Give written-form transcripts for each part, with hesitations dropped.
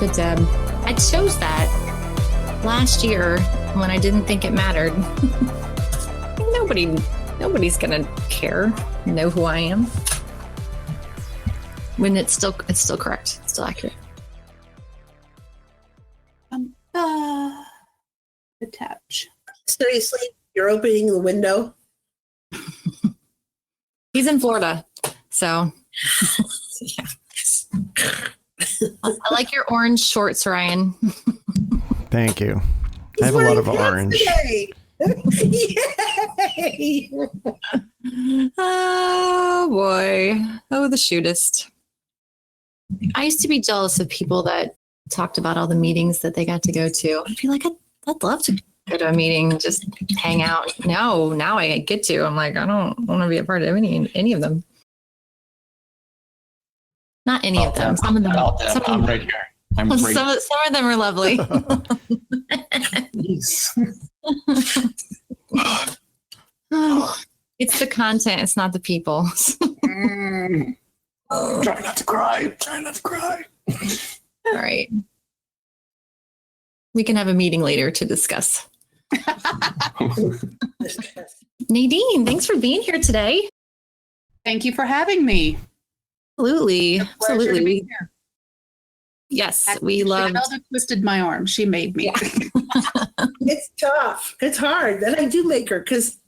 Good, Deb. I chose that last year when I didn't think it mattered. Nobody's gonna care, know who I am. When it's still correct, it's still accurate. Attach. Seriously, you're opening the window? He's in Florida, so yeah. I like your orange shorts, Ryan. Thank you. I have a lot of orange. Yay! Oh boy. Oh, the shootist. I used to be jealous of people that talked about all the meetings that they got to go to. I'd be like, I'd love to go to a meeting and just hang out. No, now I get to. I'm like, I don't want to be a part of any of them. Not any of them. Some of them. I'm right here. Some of them are lovely. It's the content. It's not the people. Try not to cry. All right. We can have a meeting later to discuss. Nadine, thanks for being here today. Thank you for having me. Absolutely. Yes, we love. Zelda twisted my arm. She made me. Yeah. It's tough. It's hard. And I do make her because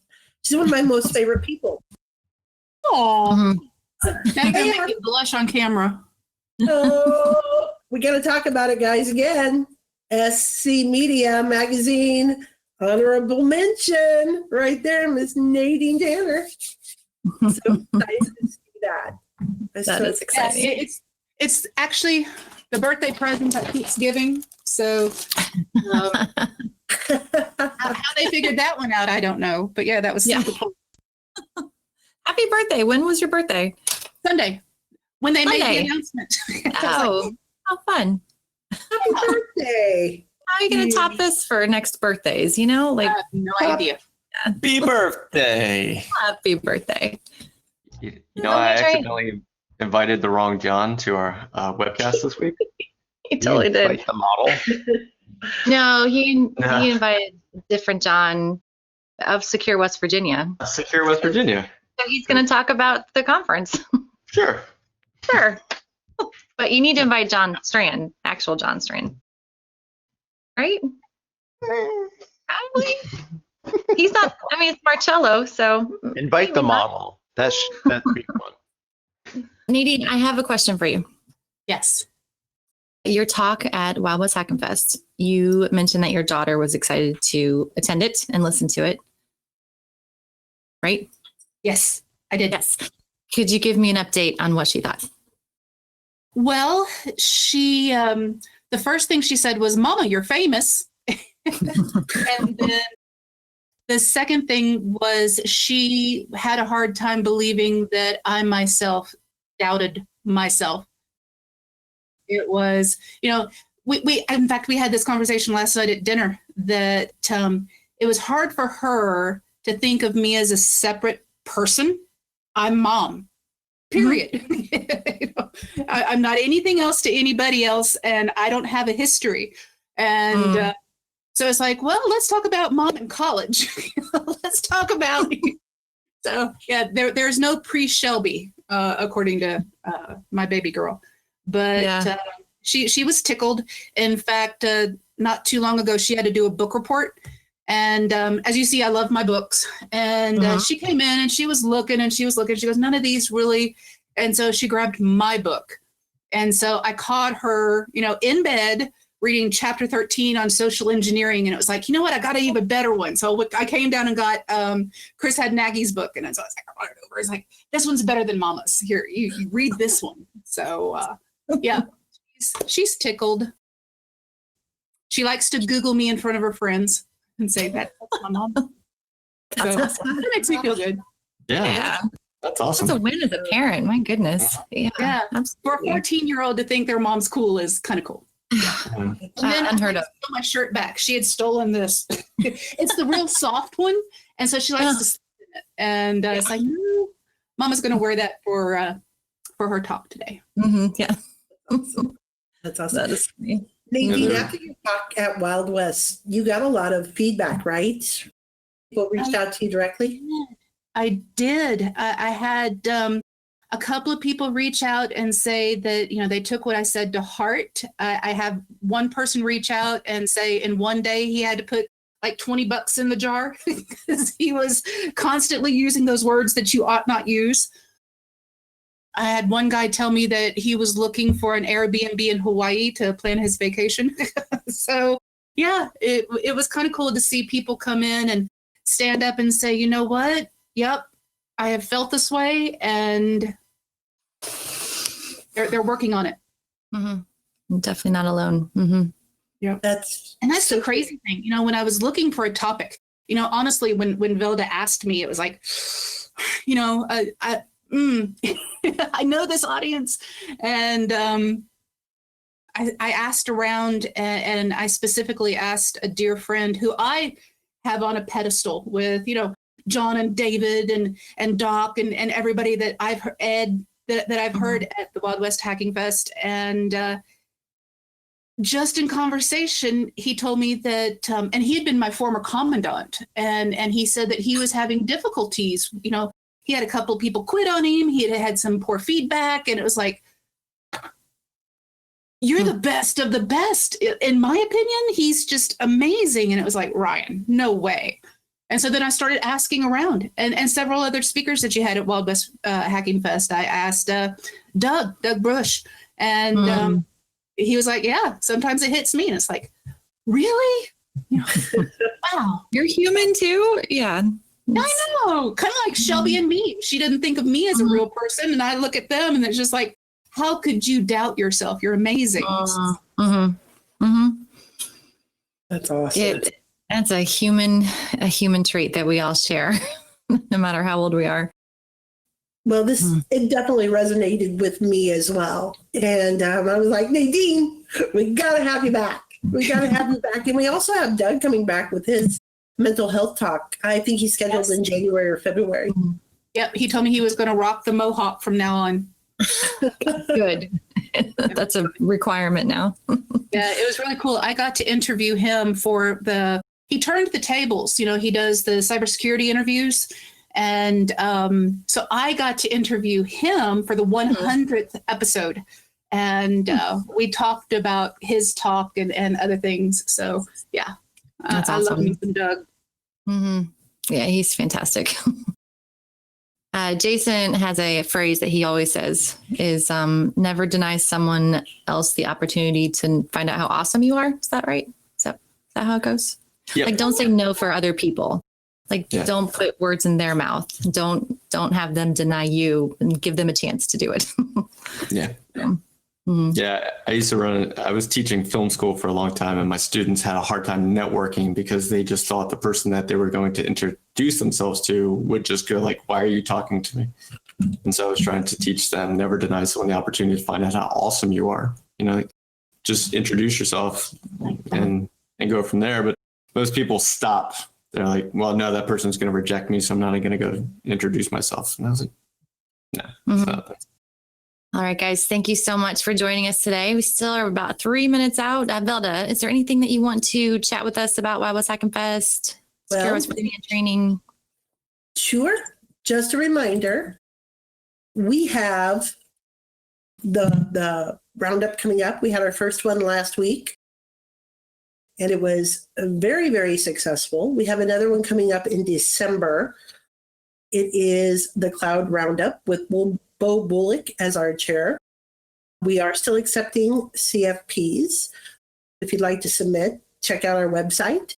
she's one of my most favorite people. Oh, now you're gonna make me blush on camera. Oh, we got to talk about it, guys. Again, SC Media Magazine honorable mention right there, Miss Nadine Tanner. So nice to see that. That is exciting. Yeah, it's actually the birthday present that keeps giving. So how they figured that one out, I don't know. But yeah, that was super cool. Happy birthday. When was your birthday? Sunday. When they made the announcement. Oh, how fun. Happy birthday. How are you going to top this for next birthdays? You know, like I have no idea. Happy birthday. Happy birthday. You know, I accidentally invited the wrong John to our webcast this week. He totally did. Like the model. No, he invited different John of Secure West Virginia. Secure West Virginia. So he's going to talk about the conference. Sure. But you need to invite John Strand, actual John Strand. Right? Probably. He's not, I mean, it's Marcello, so. Invite the model. That'd be fun. Nadine, I have a question for you. Yes. Your talk at Wild West Hackin Fest, you mentioned that your daughter was excited to attend it and listen to it. Right? Yes, I did. Yes. Could you give me an update on what she thought? Well, she, the first thing she said was, "Mama, you're famous." And then the second thing was she had a hard time believing that I myself doubted myself. It was, you know, we in fact, we had this conversation last night at dinner that it was hard for her to think of me as a separate person. I'm mom, period. You know, I'm not anything else to anybody else, and I don't have a history. And so it's like, well, let's talk about mom in college. Let's talk about. So yeah, there's no pre-Shelby, according to my baby girl, but she was tickled. In fact, not too long ago, she had to do a book report. And as you see, I love my books. And she came in and she was looking and she goes, none of these really. And so she grabbed my book. And so I caught her, you know, in bed reading chapter 13 on social engineering. And it was like, you know what? I got an even better one. So I came down and got Chris Hadnagy's book. And so I was like, I brought it over. It's like, this one's better than Mama's. Here, you read this one. So yeah, she's tickled. She likes to Google me in front of her friends and say that's my mom. That's awesome. That makes me feel good. Yeah. That's awesome. That's a win as a parent. My goodness. Yeah. For a 14-year-old to think their mom's cool is kind of cool. And then unheard of. I stole my shirt back. She had stolen this. It's the real soft one, and so she likes to sleep in it. And it's like, no, Mama's going to wear that for her talk today. Yeah. That's awesome. That is funny. Nadine, Yeah, after your talk at Wild West, you got a lot of feedback, right? People reached out to you directly? I did. I had a couple of people reach out and say that, they took what I said to heart. I have one person reach out and say in one day he had to put like $20 in the jar because he was constantly using those words that you ought not use. I had one guy tell me that he was looking for an Airbnb in Hawaii to plan his vacation. So yeah, it was kind of cool to see people come in and stand up and say, you know what? Yep, I have felt this way, and they're working on it. Mm-hmm. I'm definitely not alone. Mm-hmm. Yeah, That's the crazy thing. When I was looking for a topic, honestly, when Vilda asked me, it was like, I know this audience, and I asked around, and I specifically asked a dear friend who I have on a pedestal with, John and David and Doc and everybody that I've heard, Ed, that I've heard at the Wild West Hacking Fest. And just in conversation, he told me that, and he had been my former commandant, and he said that he was having difficulties. He had a couple of people quit on him. He had some poor feedback, and it was like, you're the best of the best. In my opinion, he's just amazing. And it was like, Ryan, no way. And so then I started asking around, and several other speakers that you had at Wild West Hacking Fest. I asked Doug Brush, and he was like, yeah, sometimes it hits me. And it's like, really? Wow. You're human too? Yeah. I know. Kind of like Shelby and me. She didn't think of me as a real person. And I look at them and it's just like, how could you doubt yourself? You're amazing. That's awesome. That's a human trait that we all share, no matter how old we are. Well, it definitely resonated with me as well. And I was like, Nadine, we got to have you back. We got to have you back. And we also have Doug coming back with his mental health talk. I think he's scheduled in January or February. Yep. He told me he was going to rock the mohawk from now on. Good. That's a requirement now. Yeah, it was really cool. I got to interview him he turned the tables. He does the cybersecurity interviews. And so I got to interview him for the 100th episode. And we talked about his talk and other things. So yeah, That's I awesome. love me some Doug. Mm-hmm. Yeah, he's fantastic. Jason has a phrase that he always says is never deny someone else the opportunity to find out how awesome you are. Is that right? Is that how it goes? Yep. Like, don't say no for other people. Like, Yeah. don't put words in their mouth. Don't have them deny you, and give them a chance to do it. Yeah. Mm-hmm. Yeah, I was teaching film school for a long time, and my students had a hard time networking because they just thought the person that they were going to introduce themselves to would just go like, why are you talking to me? And so I was trying to teach them, never deny someone the opportunity to find out how awesome you are. Like, just introduce yourself and go from there. But most people stop. They're like, well, no, that person's going to reject me, so I'm not going to go introduce myself. And I was like, no, it's not that. All right, guys, thank you so much for joining us today. We still are about 3 minutes out. Velda, is there anything that you want to chat with us about Wild West Hackin' Fest? Secure West Virginia training? Sure. Just a reminder, we have the roundup coming up. We had our first one last week, and it was very, very successful. We have another one coming up in December. It is the Cloud Roundup with Bo Bullock as our chair. We are still accepting CFPs. If you'd like to submit, check out our website.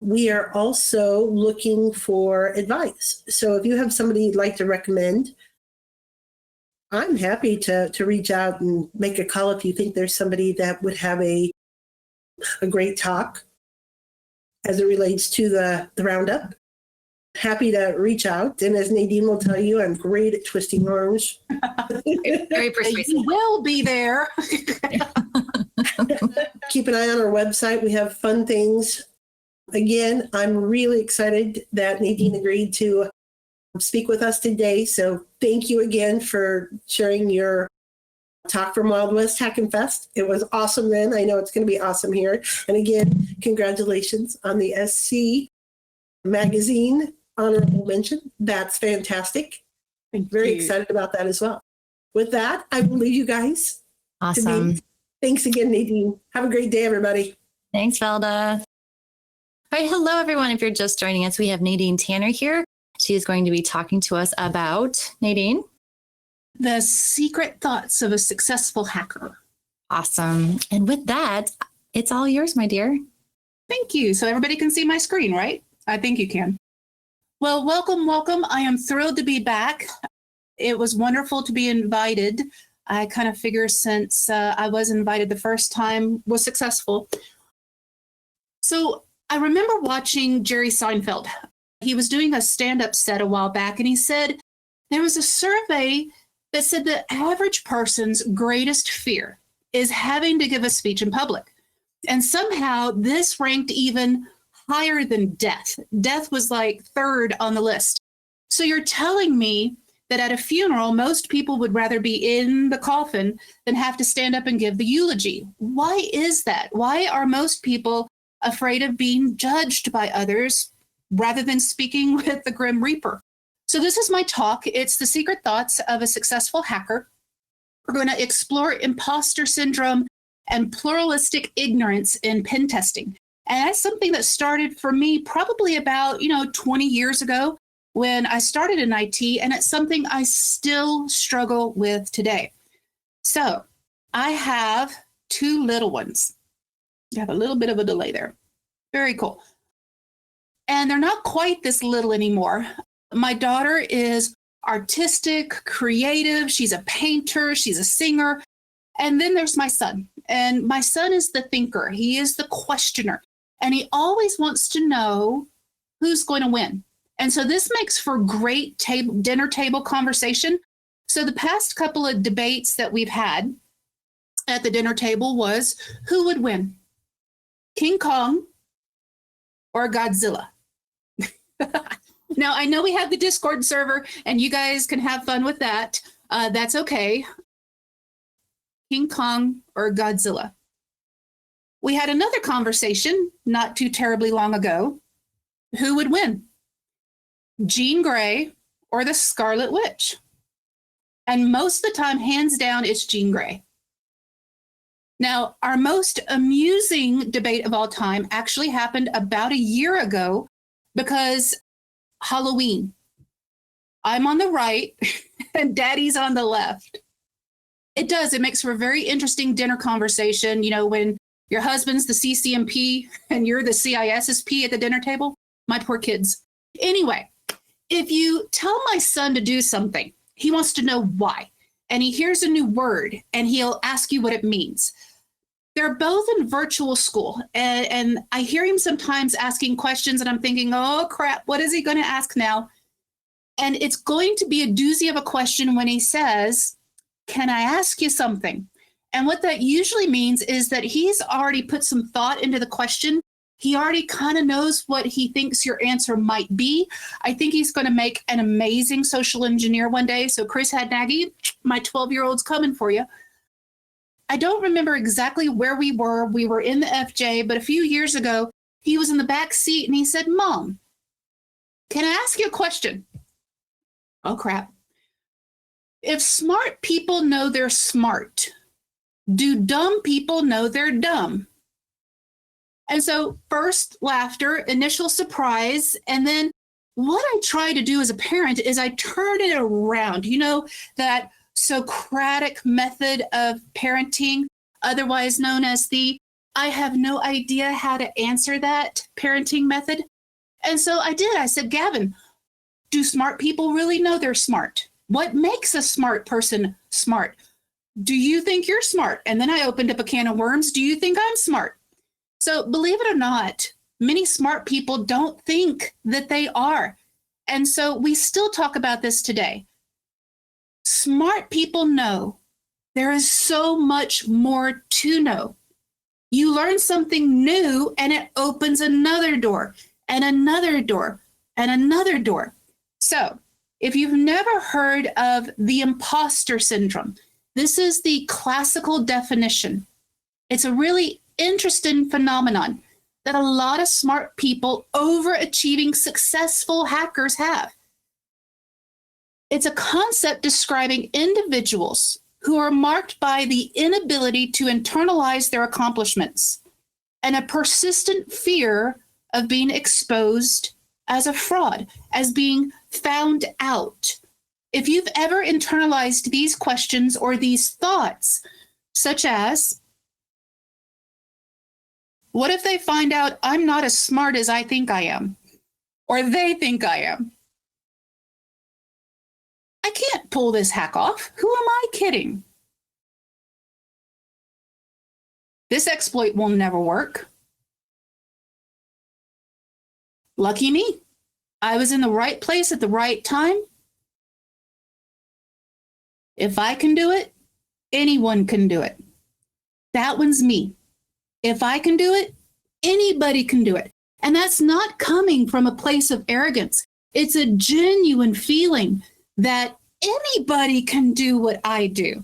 We are also looking for advice. So if you have somebody you'd like to recommend, I'm happy to reach out and make a call if you think there's somebody that would have a great talk as it relates to the roundup. Happy to reach out. And as Nadine will tell you, I'm great at twisting arms. Very persuasive. You will be there. Keep an eye on our website. We have fun things. Again, I'm really excited that Nadine agreed to speak with us today. So thank you again for sharing your Talk from Wild West Hackin Fest. It was awesome then. I know it's going to be awesome here. And again, congratulations on the SC magazine honorable mention. That's fantastic. Very excited about that as well. With that, I will leave you guys. Awesome. Thanks again, Nadine. Have a great day, everybody. Thanks, Velda. All right. Hello, everyone. If you're just joining us, we have Nadine Tanner here. She is going to be talking to us about, Nadine? The secret thoughts of a successful hacker. Awesome. And with that, it's all yours, my dear. Thank you. So everybody can see my screen, right? I think you can. Well, welcome, welcome. I am thrilled to be back. It was wonderful to be invited. I kind of figure since I was invited the first time, was successful. So I remember watching Jerry Seinfeld. He was doing a stand-up set a while back, and he said there was a survey that said the average person's greatest fear is having to give a speech in public. And somehow this ranked even higher than death. Death was like third on the list. So you're telling me that at a funeral, most people would rather be in the coffin than have to stand up and give the eulogy. Why is that? Why are most people afraid of being judged by others rather than speaking with the Grim Reaper? So this is my talk. It's the secret thoughts of a successful hacker. We're going to explore imposter syndrome and pluralistic ignorance in pen testing. And that's something that started for me probably about, 20 years ago when I started in IT, and it's something I still struggle with today. So I have two little ones. You have a little bit of a delay there. Very cool. And they're not quite this little anymore. My daughter is artistic, creative. She's a painter. She's a singer. And then there's my son. And my son is the thinker. He is the questioner. And he always wants to know who's going to win. And so this makes for great dinner table conversation. So the past couple of debates that we've had at the dinner table was who would win, King Kong or Godzilla? Now, I know we have the Discord server and you guys can have fun with that. That's okay. King Kong or Godzilla? We had another conversation not too terribly long ago. Who would win? Jean Grey or the Scarlet Witch? And most of the time, hands down, it's Jean Grey. Now, our most amusing debate of all time actually happened about a year ago because Halloween. I'm on the right and Daddy's on the left. It does. It makes for a very interesting dinner conversation, when your husband's the CCMP and you're the CISSP at the dinner table. My poor kids. Anyway, if you tell my son to do something, he wants to know why. And he hears a new word and he'll ask you what it means. They're both in virtual school. And I hear him sometimes asking questions and I'm thinking, oh crap, what is he going to ask now? And it's going to be a doozy of a question when he says, can I ask you something? And what that usually means is that he's already put some thought into the question. He already kind of knows what he thinks your answer might be. I think he's going to make an amazing social engineer one day. So Chris Hadnaggy, my 12-year-old's coming for you. I don't remember exactly where we were. We were in the FJ, but a few years ago, he was in the back seat and he said, Mom, can I ask you a question? Oh, crap. If smart people know they're smart, do dumb people know they're dumb? And so first laughter, initial surprise, and then what I try to do as a parent is I turn it around. That Socratic method of parenting, otherwise known as the I have no idea how to answer that parenting method. And so I did. I said, Gavin, do smart people really know they're smart? What makes a smart person smart? Do you think you're smart? And then I opened up a can of worms. Do you think I'm smart? So believe it or not, many smart people don't think that they are. And so we still talk about this today. Smart people know there is so much more to know. You learn something new and it opens another door and another door and another door. So if you've never heard of the Imposter Syndrome, This is the classical definition. It's a really interesting phenomenon that a lot of smart people, overachieving, successful hackers have. It's a concept describing individuals who are marked by the inability to internalize their accomplishments and a persistent fear of being exposed as a fraud, as being found out. If you've ever internalized these questions or these thoughts, such as, what if they find out I'm not as smart as I think I am, or they think I am? I can't pull this hack off. Who am I kidding? This exploit will never work. Lucky me. I was in the right place at the right time. If I can do it, anyone can do it. That one's me. If I can do it, anybody can do it. And that's not coming from a place of arrogance. It's a genuine feeling that anybody can do what I do.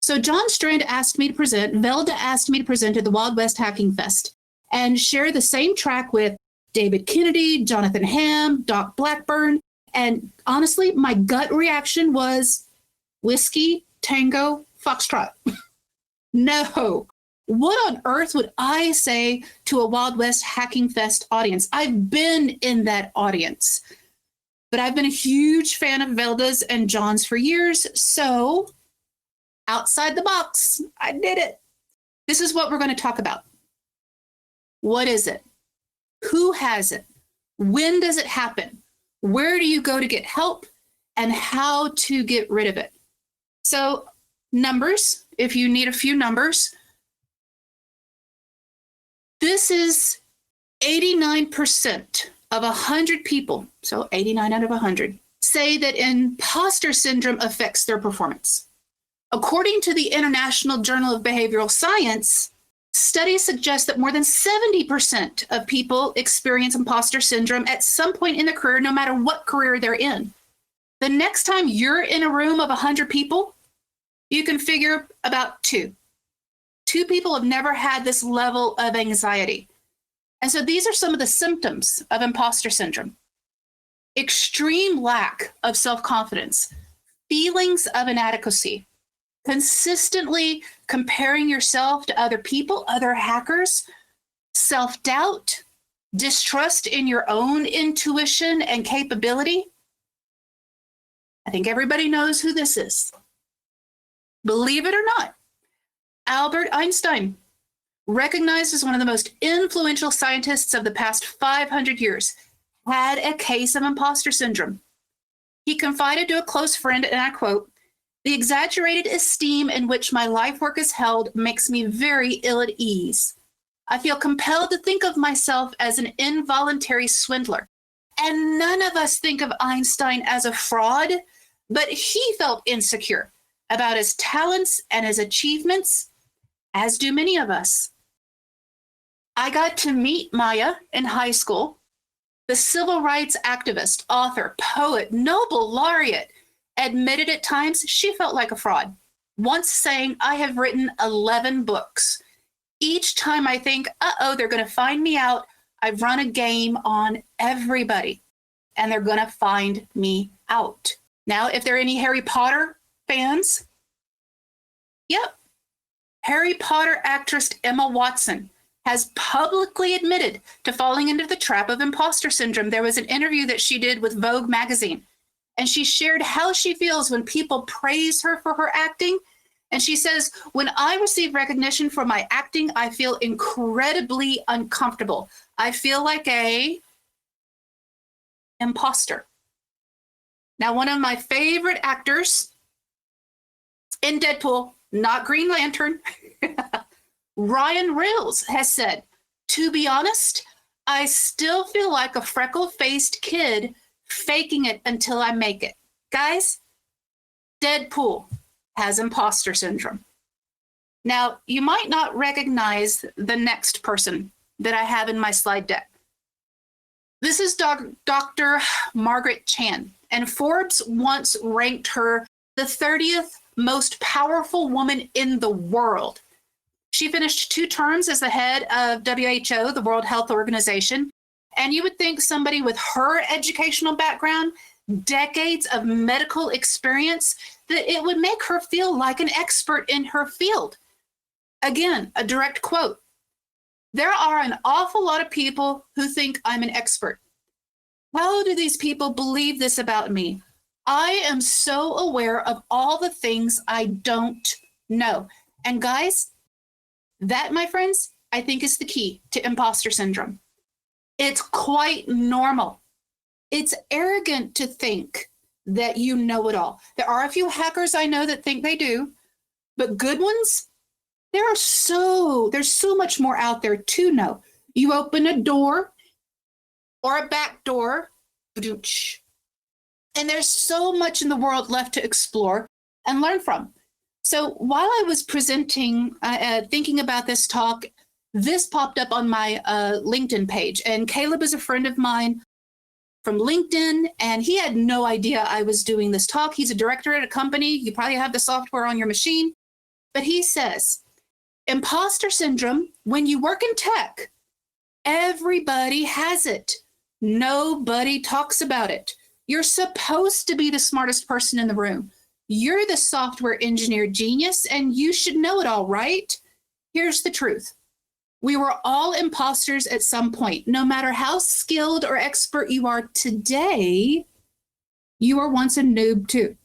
So John Strand asked me to present, Velda asked me to present at the Wild West Hacking Fest and share the same track with David Kennedy, Jonathan Hamm, Doc Blackburn. And honestly, my gut reaction was Whiskey, Tango, Foxtrot. No. What on earth would I say to a Wild West Hacking Fest audience? I've been in that audience, but I've been a huge fan of Velda's and John's for years. So outside the box, I did it. This is what we're going to talk about. What is it? Who has it? When does it happen? Where do you go to get help? And how to get rid of it? So numbers, if you need a few numbers, this is 89% of 100 people, so 89 out of 100, say that imposter syndrome affects their performance. According to the International Journal of Behavioral Science, studies suggest that more than 70% of people experience imposter syndrome at some point in their career, no matter what career they're in. The next time you're in a room of 100 people, you can figure about two. Two people have never had this level of anxiety. And so these are some of the symptoms of imposter syndrome. Extreme lack of self-confidence, feelings of inadequacy, consistently comparing yourself to other people, other hackers, self-doubt, distrust in your own intuition and capability. I think everybody knows who this is. Believe it or not, Albert Einstein, recognized as one of the most influential scientists of the past 500 years, had a case of imposter syndrome. He confided to a close friend, and I quote, "The exaggerated esteem in which my life work is held makes me very ill at ease. I feel compelled to think of myself as an involuntary swindler." And none of us think of Einstein as a fraud, but he felt insecure about his talents and his achievements, as do many of us. I got to meet Maya in high school. The civil rights activist, author, poet, Nobel laureate, admitted at times she felt like a fraud, once saying, "I have written 11 books. Each time I think, they're going to find me out, I've run a game on everybody, and they're going to find me out." Now, if there are any Harry Potter fans, yep, Harry Potter actress Emma Watson has publicly admitted to falling into the trap of imposter syndrome. There was an interview that she did with Vogue magazine, and she shared how she feels when people praise her for her acting. And she says, "When I receive recognition for my acting, I feel incredibly uncomfortable. I feel like a imposter." Now, one of my favorite actors in Deadpool, not Green Lantern, Ryan Reynolds has said, "To be honest, I still feel like a freckle-faced kid faking it until I make it." Guys, Deadpool has imposter syndrome. Now, you might not recognize the next person that I have in my slide deck. This is Dr. Margaret Chan, and Forbes once ranked her the 30th most powerful woman in the world. She finished 2 terms as the head of WHO, the World Health Organization. And you would think somebody with her educational background, decades of medical experience, that it would make her feel like an expert in her field. Again, a direct quote. There are an awful lot of people who think I'm an expert. How do these people believe this about me? I am so aware of all the things I don't know. And guys, that, my friends, I think is the key to imposter syndrome. It's quite normal. It's arrogant to think that you know it all. There are a few hackers I know that think they do, but good ones, there's so much more out there to know. You open a door or a back door, and there's so much in the world left to explore and learn from. So while I was presenting, thinking about this talk, this popped up on my LinkedIn page. And Caleb is a friend of mine from LinkedIn, and he had no idea I was doing this talk. He's a director at a company. You probably have the software on your machine. But he says, imposter syndrome, when you work in tech, everybody has it. Nobody talks about it. You're supposed to be the smartest person in the room. You're the software engineer genius, and you should know it all, right? Here's the truth. We were all imposters at some point. No matter how skilled or expert you are today, you were once a noob too.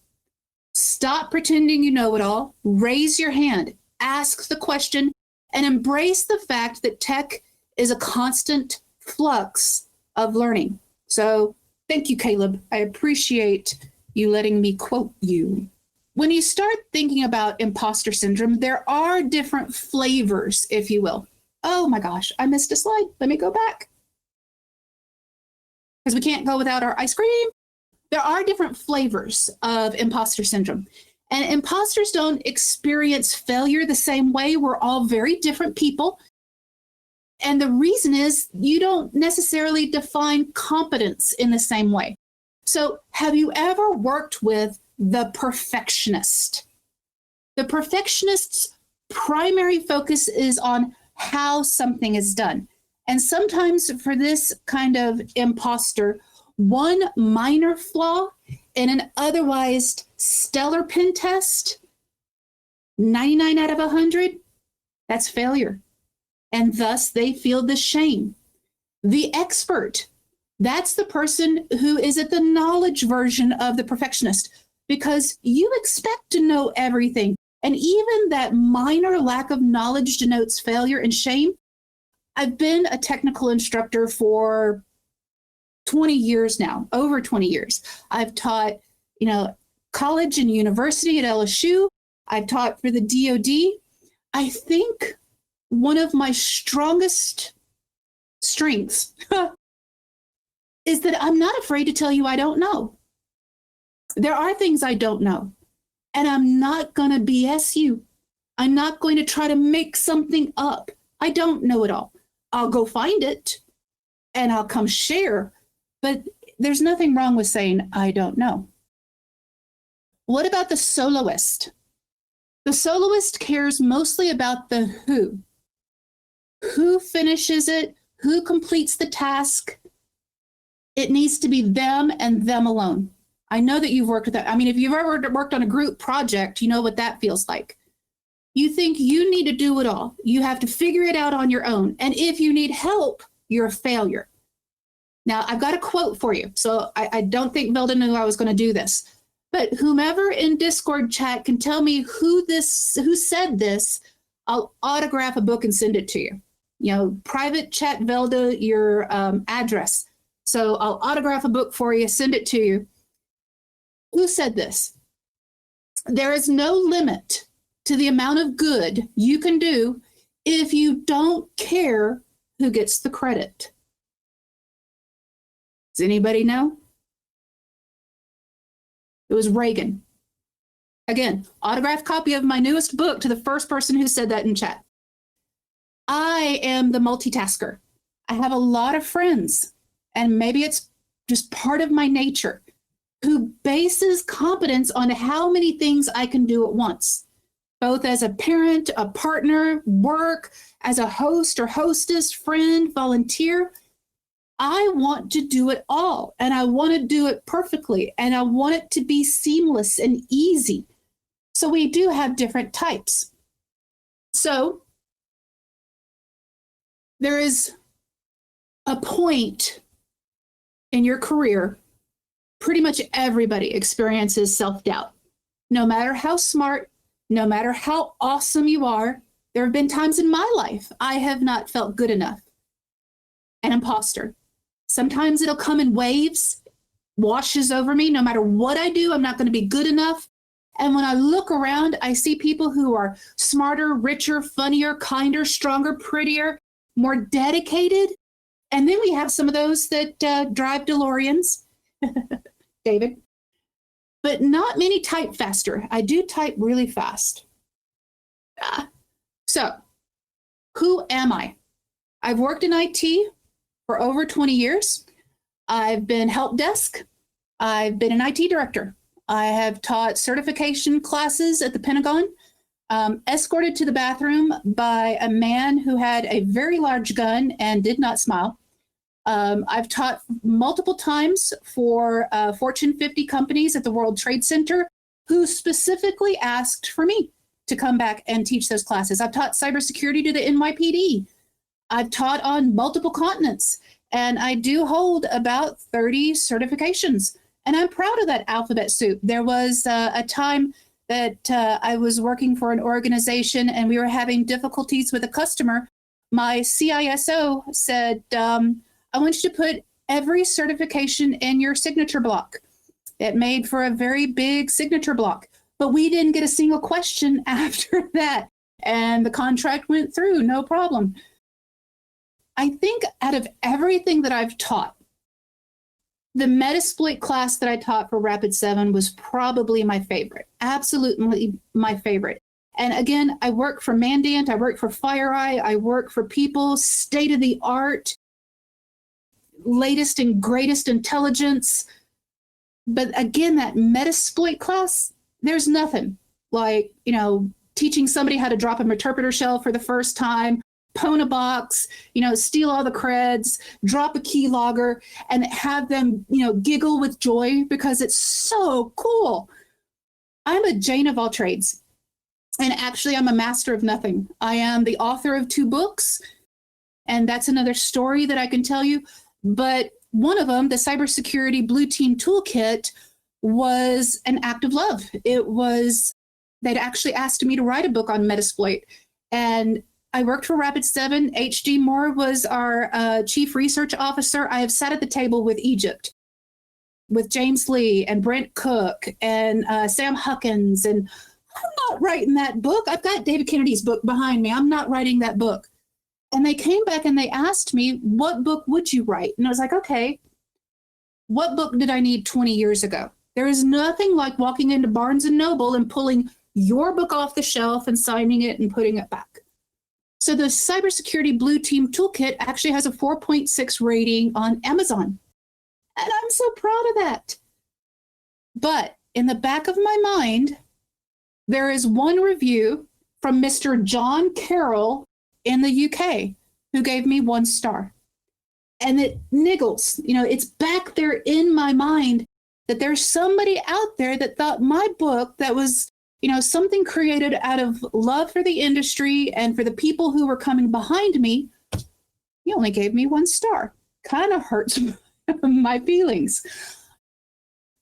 Stop pretending you know it all. Raise your hand, ask the question, and embrace the fact that tech is a constant flux of learning. So thank you, Caleb. I appreciate you letting me quote you. When you start thinking about imposter syndrome, there are different flavors, if you will. Oh my gosh, I missed a slide. Let me go back. Because we can't go without our ice cream. There are different flavors of imposter syndrome. And imposters don't experience failure the same way. We're all very different people. And the reason is you don't necessarily define competence in the same way. So have you ever worked with the perfectionist? The perfectionist's primary focus is on how something is done. And sometimes for this kind of imposter, one minor flaw in an otherwise stellar pen test, 99 out of 100, that's failure. And thus they feel the shame. The expert, that's the person who is at the knowledge version of the perfectionist, because you expect to know everything. And even that minor lack of knowledge denotes failure and shame. I've been a technical instructor for 20 years now, over 20 years. I've taught, college and university at LSU. I've taught for the DoD. I think one of my strongest strengths is that I'm not afraid to tell you I don't know. There are things I don't know, and I'm not going to BS you. I'm not going to try to make something up. I don't know it all. I'll go find it and I'll come share, but there's nothing wrong with saying I don't know. What about the soloist? The soloist cares mostly about the who. Who finishes it? Who completes the task? It needs to be them and them alone. I know that you've worked with that. I mean, if you've ever worked on a group project, you know what that feels like. You think you need to do it all. You have to figure it out on your own. And if you need help, you're a failure. Now, I've got a quote for you. So I don't think Velda knew I was going to do this. But whomever in Discord chat can tell me who said this, I'll autograph a book and send it to you. Private chat Velda your address. So I'll autograph a book for you, send it to you. Who said this? There is no limit to the amount of good you can do if you don't care who gets the credit. Does anybody know? It was Reagan. Again, autographed copy of my newest book to the first person who said that in chat. I am the multitasker. I have a lot of friends, and maybe it's just part of my nature. who bases competence on how many things I can do at once, both as a parent, a partner, work, as a host or hostess, friend, volunteer. I want to do it all, and I want to do it perfectly, and I want it to be seamless and easy. So we do have different types. So there is a point in your career, pretty much everybody experiences self-doubt. No matter how smart, no matter how awesome you are, there have been times in my life I have not felt good enough. An imposter. Sometimes it'll come in waves, washes over me. No matter what I do, I'm not going to be good enough. And when I look around, I see people who are smarter, richer, funnier, kinder, stronger, prettier, more dedicated. And then we have some of those that drive DeLoreans, David. But not many type faster. I do type really fast. So, who am I? I've worked in IT for over 20 years. I've been help desk. I've been an IT director. I have taught certification classes at the Pentagon, escorted to the bathroom by a man who had a very large gun and did not smile. I've taught multiple times for Fortune 50 companies at the World Trade Center who specifically asked for me to come back and teach those classes. I've taught cybersecurity to the NYPD. I've taught on multiple continents, and I do hold about 30 certifications. And I'm proud of that alphabet soup. There was a time that I was working for an organization and we were having difficulties with a customer. My CISO said, I want you to put every certification in your signature block. It made for a very big signature block, but we didn't get a single question after that. And the contract went through, no problem. I think out of everything that I've taught, the Metasploit class that I taught for Rapid 7 was probably my favorite, absolutely my favorite. And again, I work for Mandiant, I work for FireEye, I work for people, state-of-the-art, latest and greatest intelligence. But again, that Metasploit class, there's nothing like, teaching somebody how to drop a interpreter shell for the first time, pwn a box, steal all the creds, drop a keylogger, and have them, giggle with joy because it's so cool. I'm a Jane of all trades. And actually, I'm a master of nothing. I am the author of 2 books, and that's another story that I can tell you. But one of them, the Cybersecurity Blue Team Toolkit, was an act of love. They'd actually asked me to write a book on Metasploit. And I worked for Rapid 7. H.G. Moore was our chief research officer. I have sat at the table with Egypt, with James Lee and Brent Cook and Sam Huckins. And I'm not writing that book. I've got David Kennedy's book behind me. I'm not writing that book. And they came back and they asked me, what book would you write? And I was like, okay, what book did I need 20 years ago? There is nothing like walking into Barnes & Noble and pulling your book off the shelf and signing it and putting it back. So the Cybersecurity Blue Team Toolkit actually has a 4.6 rating on Amazon. And I'm so proud of that. But in the back of my mind, there is one review from Mr. John Carroll in the UK who gave me 1 star. And it niggles, it's back there in my mind that there's somebody out there that thought my book that was something created out of love for the industry and for the people who were coming behind me, he only gave me 1 star. Kind of hurts my feelings.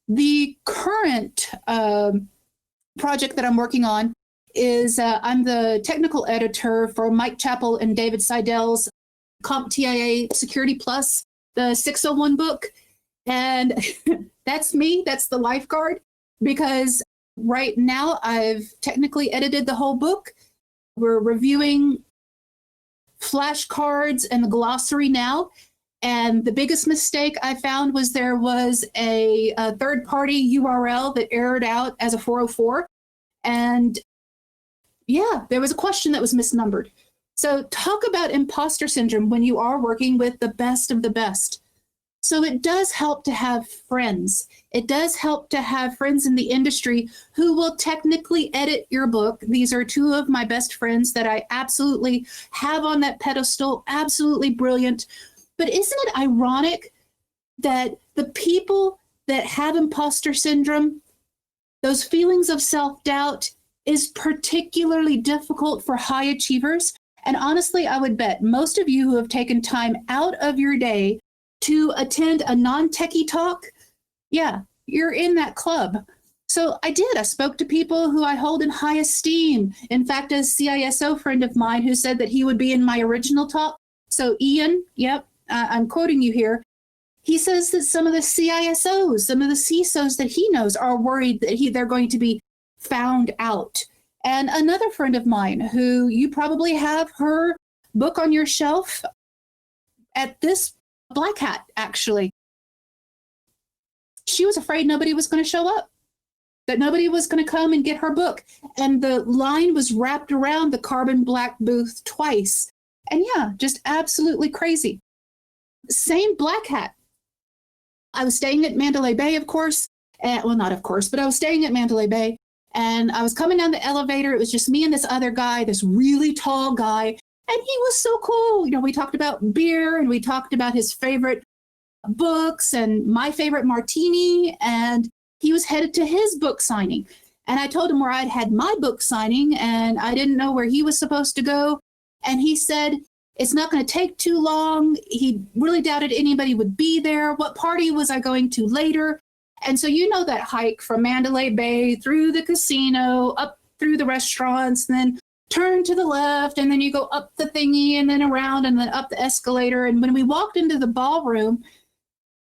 The current project that I'm working on is I'm the technical editor for Mike Chappell and David Seidel's CompTIA Security Plus, the 601 book. And that's me, that's the lifeguard, because right now I've technically edited the whole book. We're reviewing flashcards and the glossary now. And the biggest mistake I found was there was a third-party URL that errored out as a 404. And yeah, there was a question that was misnumbered. So talk about imposter syndrome when you are working with the best of the best. So it does help to have friends. It does help to have friends in the industry who will technically edit your book. These are two of my best friends that I absolutely have on that pedestal, absolutely brilliant. But isn't it ironic that the people that have imposter syndrome, those feelings of self-doubt, is particularly difficult for high achievers? And honestly, I would bet most of you who have taken time out of your day to attend a non-techie talk, yeah, you're in that club. So I spoke to people who I hold in high esteem. In fact, a CISO friend of mine who said that he would be in my original talk. So Ian, yep, I'm quoting you here. He says that some of the CISOs, some of the CISOs that he knows are worried that they're going to be found out. And another friend of mine who you probably have her book on your shelf at this Black Hat, actually. She was afraid nobody was going to show up, that nobody was going to come and get her book. And the line was wrapped around the Carbon Black booth twice. And yeah, just absolutely crazy. Same Black Hat. I was staying at Mandalay Bay, of course. Well, not of course, but I was staying at Mandalay Bay. And I was coming down the elevator. It was just me and this other guy, this really tall guy. And he was so cool. You know, we talked about beer and we talked about his favorite books and my favorite martini. And he was headed to his book signing. And I told him where I'd had my book signing and I didn't know where he was supposed to go. And he said, it's not going to take too long. He really doubted anybody would be there. What party was I going to later? And so you know that hike from Mandalay Bay through the casino, up through the restaurants, and then turn to the left, and then you go up the thingy, and then around, and then up the escalator. And when we walked into the ballroom,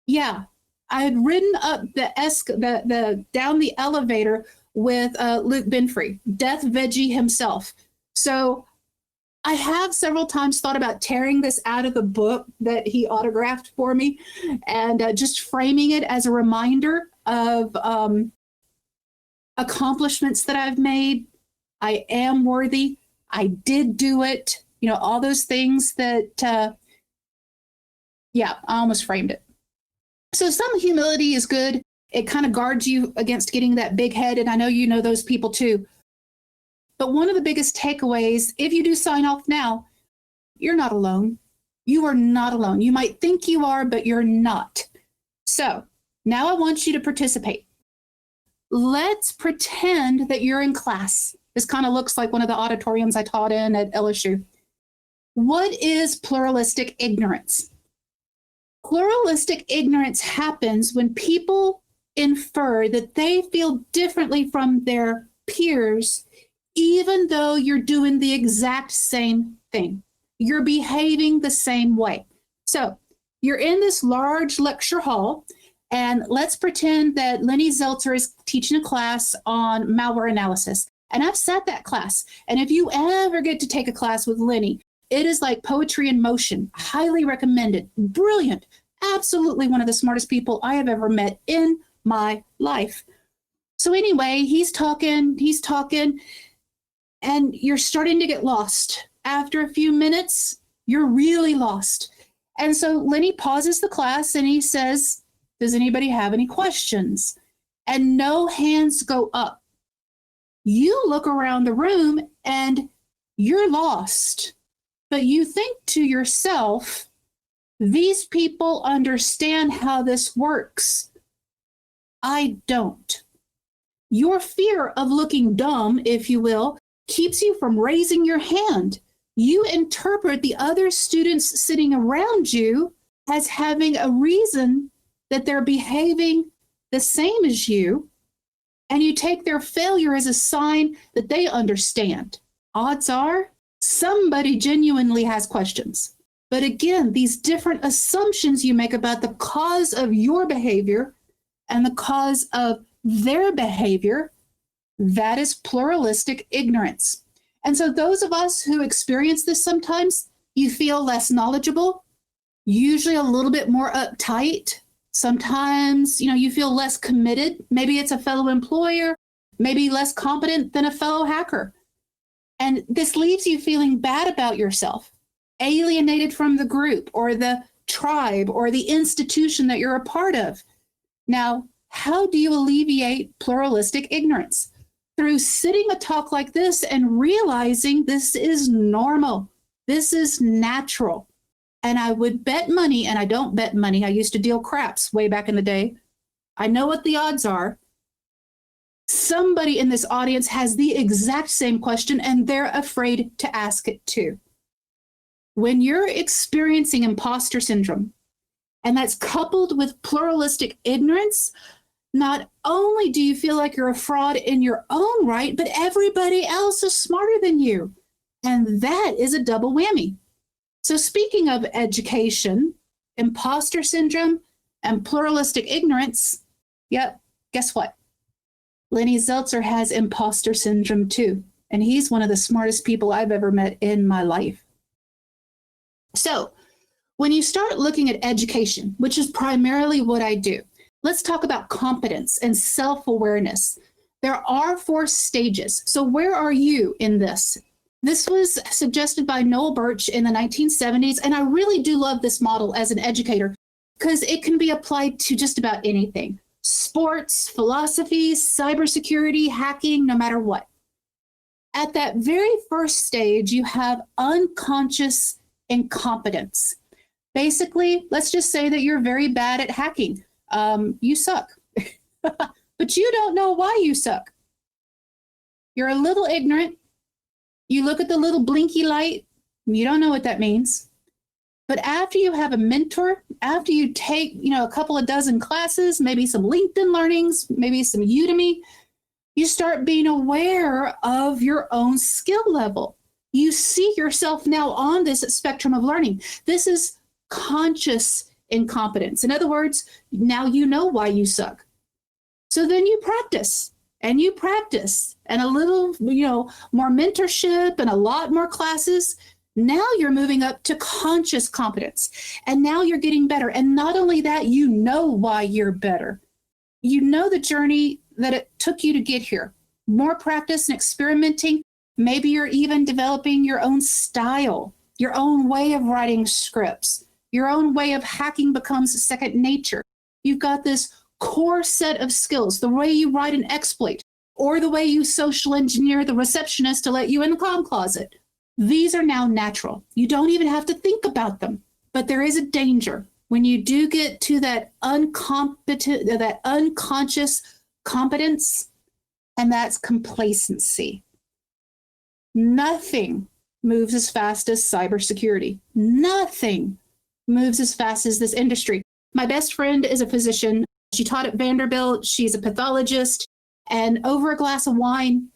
yeah, I had ridden up the down the elevator with Luke Benfrey, Death Veggie himself. So I have several times thought about tearing this out of the book that he autographed for me and just framing it as a reminder of accomplishments that I've made. I am worthy. I did do it. You know, all those things that, yeah, I almost framed it. So some humility is good. It kind of guards you against getting that big head. And I know you know those people too. But one of the biggest takeaways, if you do sign off now, you're not alone. You are not alone. You might think you are, but you're not. So now I want you to participate. Let's pretend that you're in class. This kind of looks like one of the auditoriums I taught in at LSU. What is pluralistic ignorance? Pluralistic ignorance happens when people infer that they feel differently from their peers, even though you're doing the exact same thing. You're behaving the same way. So you're in this large lecture hall, and let's pretend that Lenny Zeltzer is teaching a class on malware analysis. And I've sat that class. And if you ever get to take a class with Lenny, it is like poetry in motion. Highly recommended. Brilliant. Absolutely one of the smartest people I have ever met in my life. So anyway, he's talking, and you're starting to get lost. After a few minutes, you're really lost. And so Lenny pauses the class and he says, does anybody have any questions? And no hands go up. You look around the room and you're lost. But you think to yourself, these people understand how this works. I don't. Your fear of looking dumb, if you will, keeps you from raising your hand. You interpret the other students sitting around you as having a reason that they're behaving the same as you, and you take their failure as a sign that they understand. Odds are somebody genuinely has questions. But again, these different assumptions you make about the cause of your behavior and the cause of their behavior, that is pluralistic ignorance. And so those of us who experience this sometimes, you feel less knowledgeable, usually a little bit more uptight. Sometimes, you feel less committed. Maybe it's a fellow employer, maybe less competent than a fellow hacker. And this leaves you feeling bad about yourself, alienated from the group or the tribe or the institution that you're a part of. Now, how do you alleviate pluralistic ignorance? Through sitting a talk like this and realizing this is normal. This is natural. And I would bet money, and I don't bet money. I used to deal craps way back in the day. I know what the odds are. Somebody in this audience has the exact same question, and they're afraid to ask it too. When you're experiencing imposter syndrome, and that's coupled with pluralistic ignorance, not only do you feel like you're a fraud in your own right, but everybody else is smarter than you. And that is a double whammy. So speaking of education, imposter syndrome, and pluralistic ignorance, yep, guess what? Lenny Zeltzer has imposter syndrome too. And he's one of the smartest people I've ever met in my life. So when you start looking at education, which is primarily what I do, let's talk about competence and self-awareness. There are 4 stages. So where are you in this? This was suggested by Noel Birch in the 1970s, and I really do love this model as an educator because it can be applied to just about anything. Sports, philosophy, cybersecurity, hacking, no matter what. At that very first stage, you have unconscious incompetence. Basically, let's just say that you're very bad at hacking. You suck, but you don't know why you suck. You're a little ignorant. You look at the little blinky light, you don't know what that means. But after you have a mentor, after you take, a couple of dozen classes, maybe some LinkedIn learnings, maybe some Udemy, you start being aware of your own skill level. You see yourself now on this spectrum of learning. This is conscious incompetence. In other words, now you know why you suck. So then you practice. And you practice, and a little, more mentorship and a lot more classes. Now you're moving up to conscious competence, and now you're getting better. And not only that, you know why you're better. You know the journey that it took you to get here. More practice and experimenting. Maybe you're even developing your own style, your own way of writing scripts. Your own way of hacking becomes second nature. You've got this core set of skills, the way you write an exploit, or the way you social engineer the receptionist to let you in the comm closet. These are now natural. You don't even have to think about them. But there is a danger when you do get to that unconscious competence, and that's complacency. Nothing moves as fast as cybersecurity. Nothing moves as fast as this industry. My best friend is a physician. She taught at Vanderbilt. She's a pathologist. And over a glass of wine,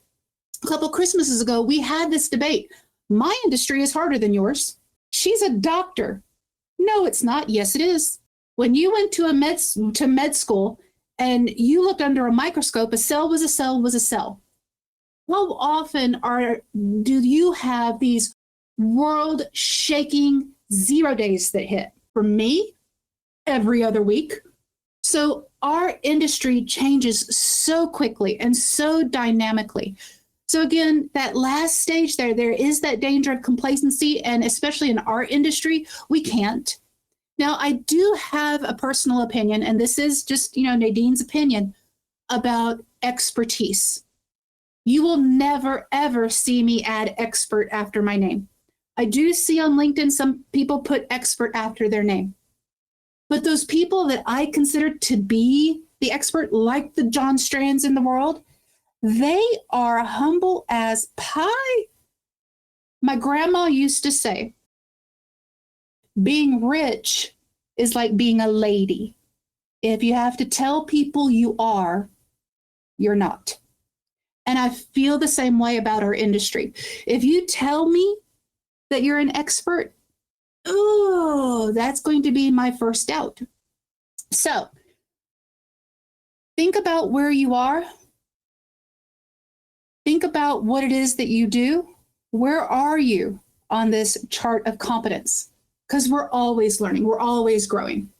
a couple Christmases ago, we had this debate. My industry is harder than yours. She's a doctor. No, it's not. Yes, it is. When you went to med school and you looked under a microscope, a cell was a cell was a cell. How often do you have these world-shaking 0 days that hit? For me, every other week. So our industry changes so quickly and so dynamically. So again, that last stage there is that danger of complacency, and especially in our industry, we can't. Now, I do have a personal opinion, and this is just, Nadine's opinion about expertise. You will never, ever see me add expert after my name. I do see on LinkedIn some people put expert after their name. But those people that I consider to be the expert, like the John Strands in the world, they are humble as pie. My grandma used to say, being rich is like being a lady. If you have to tell people you are, you're not. And I feel the same way about our industry. If you tell me that you're an expert, oh, that's going to be my first doubt. So think about where you are. Think about what it is that you do. Where are you on this chart of competence? Because we're always learning. We're always growing.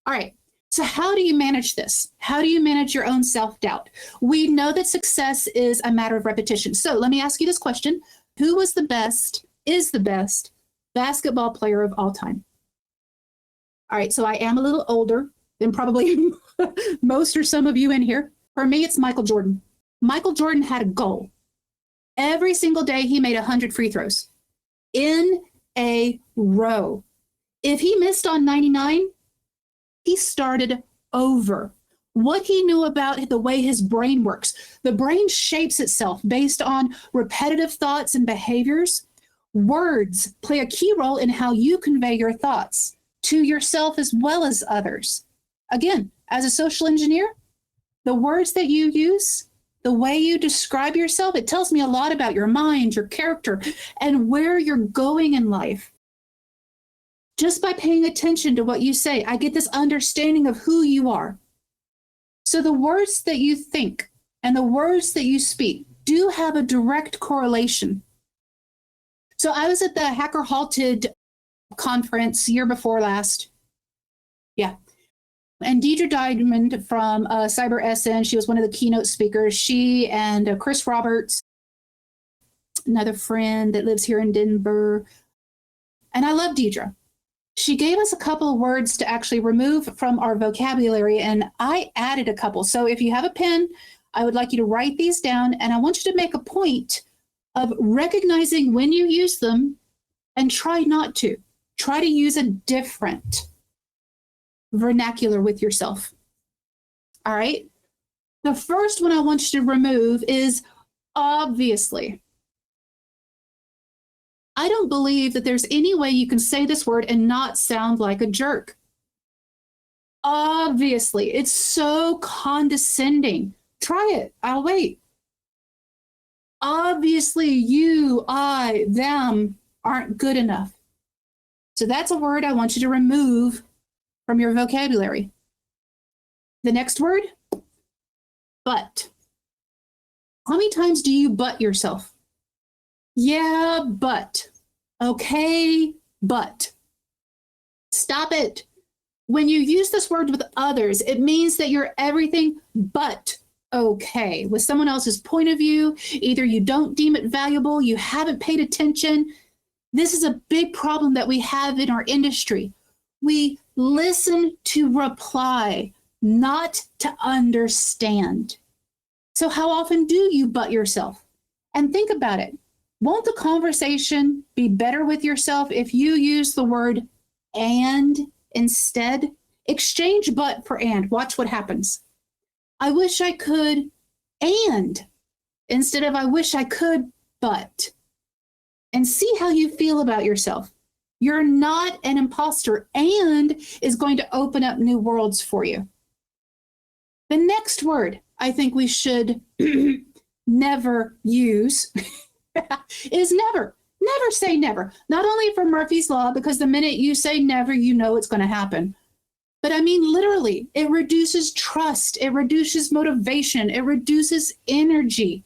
All right. So how do you manage this? How do you manage your own self-doubt? We know that success is a matter of repetition. So let me ask you this question. Who is the best basketball player of all time? All right, so I am a little older than probably most or some of you in here. For me, it's Michael Jordan. Michael Jordan had a goal. Every single day, he made 100 free throws in a row. If he missed on 99, he started over. What he knew about the way his brain works. The brain shapes itself based on repetitive thoughts and behaviors. Words play a key role in how you convey your thoughts to yourself as well as others. Again, as a social engineer, the words that you use, the way you describe yourself, it tells me a lot about your mind, your character, and where you're going in life. Just by paying attention to what you say, I get this understanding of who you are. So the words that you think and the words that you speak do have a direct correlation. So I was at the Hacker Halted conference year before last. Yeah. And Deidre Diamond from Cyber SN, she was one of the keynote speakers. She and Chris Roberts, another friend that lives here in Denver. And I love Deidre. She gave us a couple of words to actually remove from our vocabulary, and I added a couple. So if you have a pen, I would like you to write these down, and I want you to make a point of recognizing when you use them and try not to. Try to use a different vernacular with yourself. All right? The first one I want you to remove is obviously. I don't believe that there's any way you can say this word and not sound like a jerk. Obviously, it's so condescending. Try it. I'll wait. Obviously, you, I, them aren't good enough. So that's a word I want you to remove from your vocabulary. The next word, but. How many times do you but yourself? Yeah, but. Okay, but. Stop it. When you use this word with others, it means that you're everything but okay. With someone else's point of view, either you don't deem it valuable, you haven't paid attention. This is a big problem that we have in our industry. We listen to reply, not to understand. So how often do you but yourself? And think about it. Won't the conversation be better with yourself if you use the word and instead? Exchange but for and. Watch what happens. I wish I could and instead of I wish I could but. And see how you feel about yourself. You're not an imposter and is going to open up new worlds for you. The next word I think we should never use is never. Never say never. Not only for Murphy's Law, because the minute you say never, you know it's going to happen. But I mean, literally, it reduces trust. It reduces motivation. It reduces energy.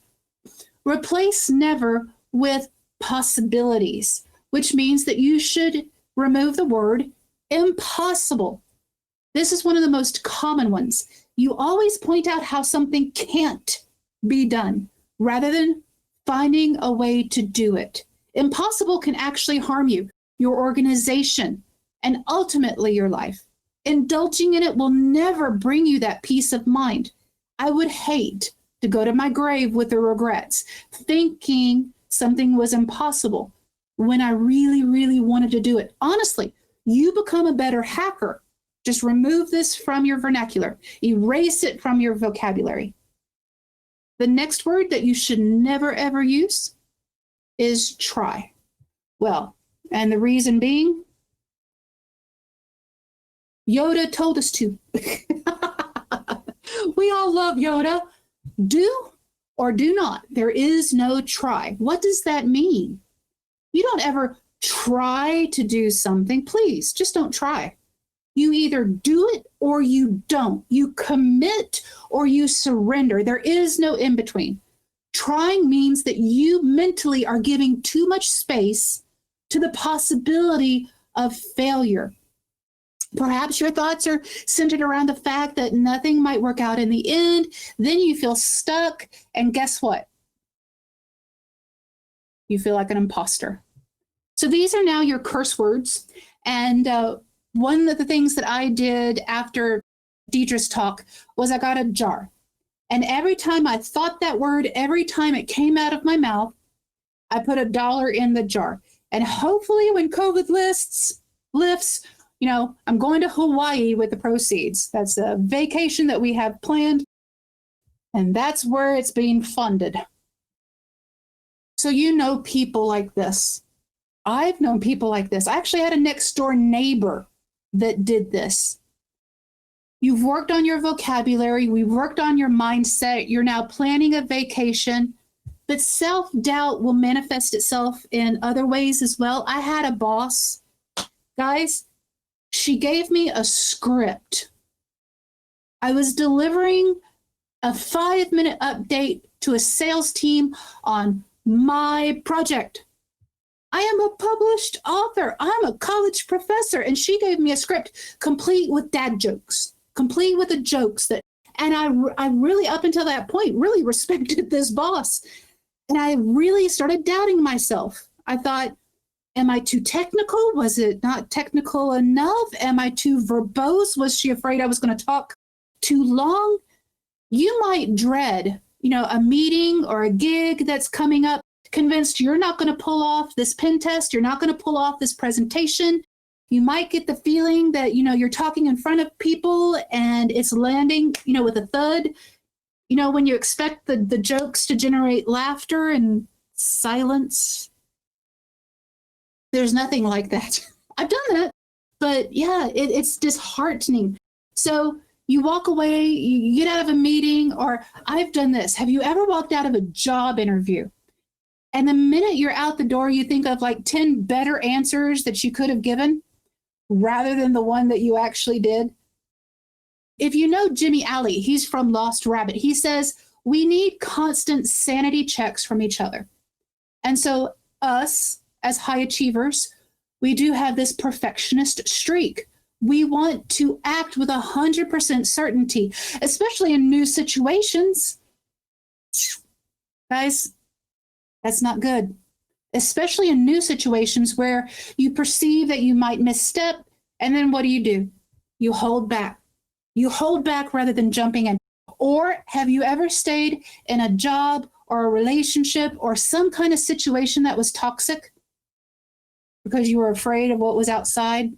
Replace never with possibilities, which means that you should remove the word impossible. This is one of the most common ones. You always point out how something can't be done rather than finding a way to do it. Impossible can actually harm you, your organization, and ultimately your life. Indulging in it will never bring you that peace of mind. I would hate to go to my grave with the regrets, thinking something was impossible when I really, really wanted to do it. Honestly, you become a better hacker. Just remove this from your vernacular. Erase it from your vocabulary. The next word that you should never, ever use is try. Well, and the reason being, Yoda told us to. We all love Yoda. Do or do not. There is no try. What does that mean? You don't ever try to do something. Please, just don't try. You either do it or you don't. You commit or you surrender. There is no in between. Trying means that you mentally are giving too much space to the possibility of failure. Perhaps your thoughts are centered around the fact that nothing might work out in the end. Then you feel stuck. And guess what? You feel like an imposter. So these are now your curse words. And one of the things that I did after Deidre's talk was I got a jar. And every time I thought that word, every time it came out of my mouth, I put $1 in the jar. And hopefully when COVID lifts, I'm going to Hawaii with the proceeds. That's a vacation that we have planned. And that's where it's being funded. So people like this. I've known people like this. I actually had a next door neighbor that did this. You've worked on your vocabulary. We've worked on your mindset. You're now planning a vacation. But self-doubt will manifest itself in other ways as well. I had a boss, guys, she gave me a script. I was delivering a 5-minute update to a sales team on my project. I am a published author. I'm a college professor. And she gave me a script complete with dad jokes, complete with the jokes and I really, up until that point, really respected this boss. And I really started doubting myself. I thought, am I too technical? Was it not technical enough? Am I too verbose? Was she afraid I was going to talk too long? You might dread, a meeting or a gig that's coming up, convinced you're not going to pull off this pen test. You're not going to pull off this presentation. You might get the feeling that, you're talking in front of people and it's landing, with a thud. When you expect the jokes to generate laughter and silence, there's nothing like that. I've done that, but yeah, it's disheartening. So you walk away, you get out of a meeting, or I've done this. Have you ever walked out of a job interview? And the minute you're out the door, you think of like 10 better answers that you could have given rather than the one that you actually did. If you know Jimmy Alley, he's from Lost Rabbit. He says, we need constant sanity checks from each other. And so us, as high achievers, we do have this perfectionist streak. We want to act with 100% certainty, especially in new situations. Guys, that's not good. Especially in new situations where you perceive that you might misstep, and then what do? You hold back. You hold back rather than jumping in. Or have you ever stayed in a job or a relationship or some kind of situation that was toxic because you were afraid of what was outside?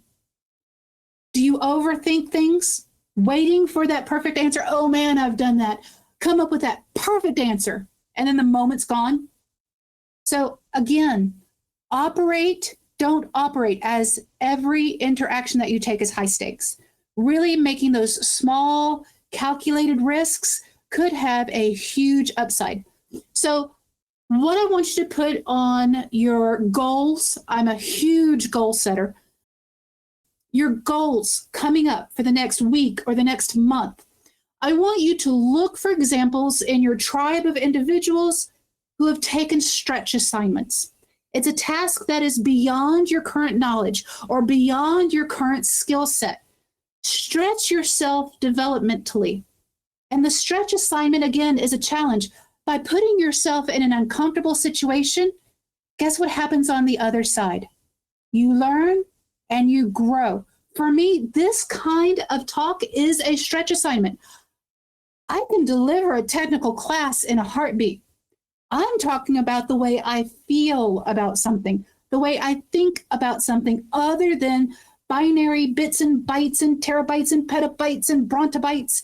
Do you overthink things, waiting for that perfect answer? Oh man, I've done that. Come up with that perfect answer, and then the moment's gone. So again, don't operate as every interaction that you take is high stakes. Really making those small calculated risks could have a huge upside. So what I want you to put on your goals, I'm a huge goal setter. Your goals coming up for the next week or the next month. I want you to look for examples in your tribe of individuals who have taken stretch assignments. It's a task that is beyond your current knowledge or beyond your current skill set. Stretch yourself developmentally. And the stretch assignment, again, is a challenge. By putting yourself in an uncomfortable situation, guess what happens on the other side? You learn and you grow. For me, this kind of talk is a stretch assignment. I can deliver a technical class in a heartbeat. I'm talking about the way I feel about something, the way I think about something other than binary bits and bytes and terabytes and petabytes and brontobytes.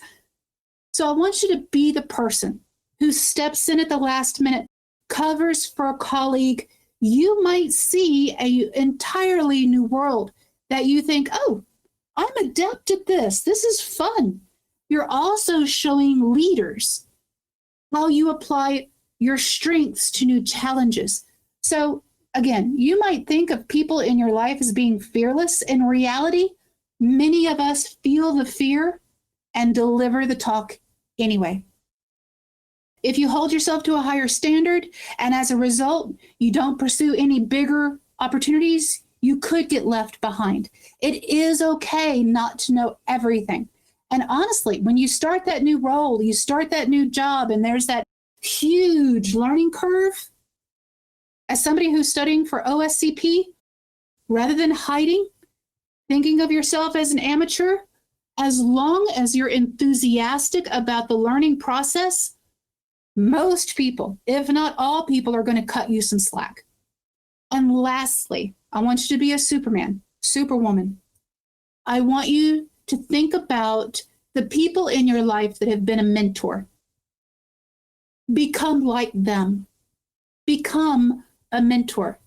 So I want you to be the person who steps in at the last minute, covers for a colleague. You might see an entirely new world that you think, oh, I'm adept at this. This is fun. You're also showing leaders how you apply your strengths to new challenges. So again, you might think of people in your life as being fearless. In reality, many of us feel the fear and deliver the talk anyway. If you hold yourself to a higher standard and as a result, you don't pursue any bigger opportunities, you could get left behind. It is okay not to know everything. And honestly, when you start that new role, you start that new job, and there's that huge learning curve, as somebody who's studying for OSCP, rather than hiding, thinking of yourself as an amateur, as long as you're enthusiastic about the learning process, most people, if not all people, are going to cut you some slack. And lastly, I want you to be a Superman, Superwoman. I want you to think about the people in your life that have been a mentor. Become like them. Become a mentor.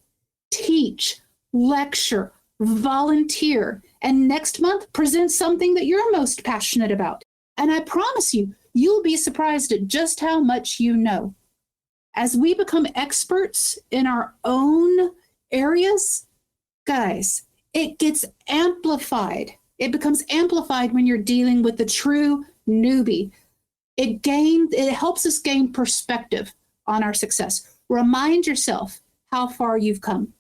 Teach, lecture, volunteer, and next month present something that you're most passionate about. And I promise you, you'll be surprised at just how much you know. As we become experts in our own areas, guys, it gets amplified. It becomes amplified when you're dealing with the true newbie. It helps us gain perspective on our success. Remind yourself how far you've come.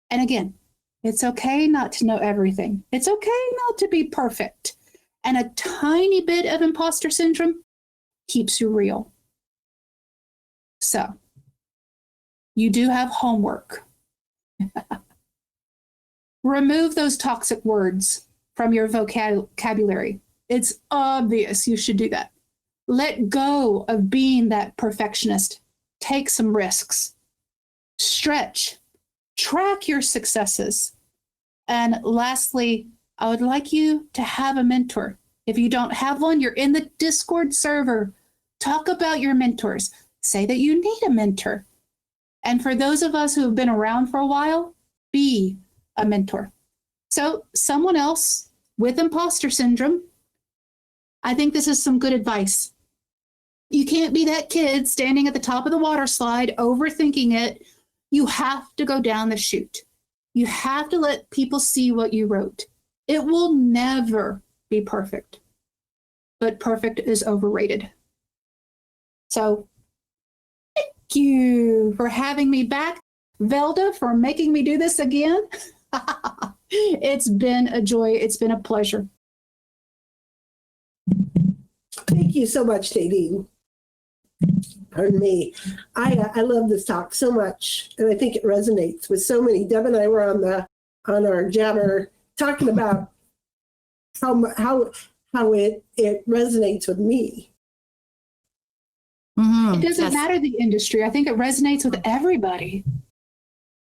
And again, it's okay not to know everything. It's okay not to be perfect. And a tiny bit of imposter syndrome keeps you real. So, you do have homework. Remove those toxic words from your vocabulary. It's obvious you should do that. Let go of being that perfectionist. Take some risks. Stretch. Track your successes. And lastly, I would like you to have a mentor. If you don't have one, you're in the Discord server. Talk about your mentors. Say that you need a mentor. And for those of us who have been around for a while, be a mentor. So someone else with imposter syndrome, I think this is some good advice. You can't be that kid standing at the top of the water slide, overthinking it. You have to go down the chute. You have to let people see what you wrote. It will never be perfect, but perfect is overrated. So thank you for having me back. Velda, for making me do this again. It's been a joy. It's been a pleasure. Thank you so much, Nadine. Pardon me. I love this talk so much, and I think it resonates with so many. Deb and I were on our jammer talking about how it resonates with me. It doesn't matter the industry. I think it resonates with everybody.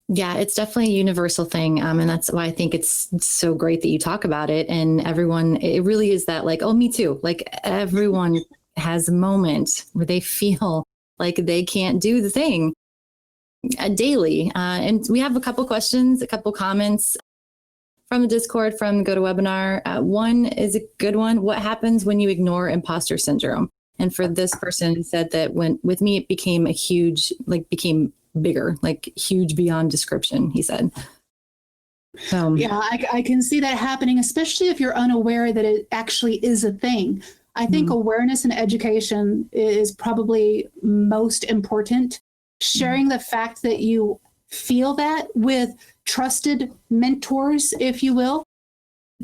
Yeah, it's definitely a universal thing. And that's why I think it's so great that you talk about it. And everyone, it really is that like, oh, me too. Like everyone has a moment where they feel like they can't do the thing daily. And we have a couple questions, a couple comments from the Discord, from GoToWebinar. One is a good one. What happens when you ignore imposter syndrome? And for this person said that with me, it became became bigger, like huge beyond description, he said. Yeah, I can see that happening, especially if you're unaware that it actually is a thing. I think awareness and education is probably most important. Sharing the fact that you feel that with trusted mentors, if you will,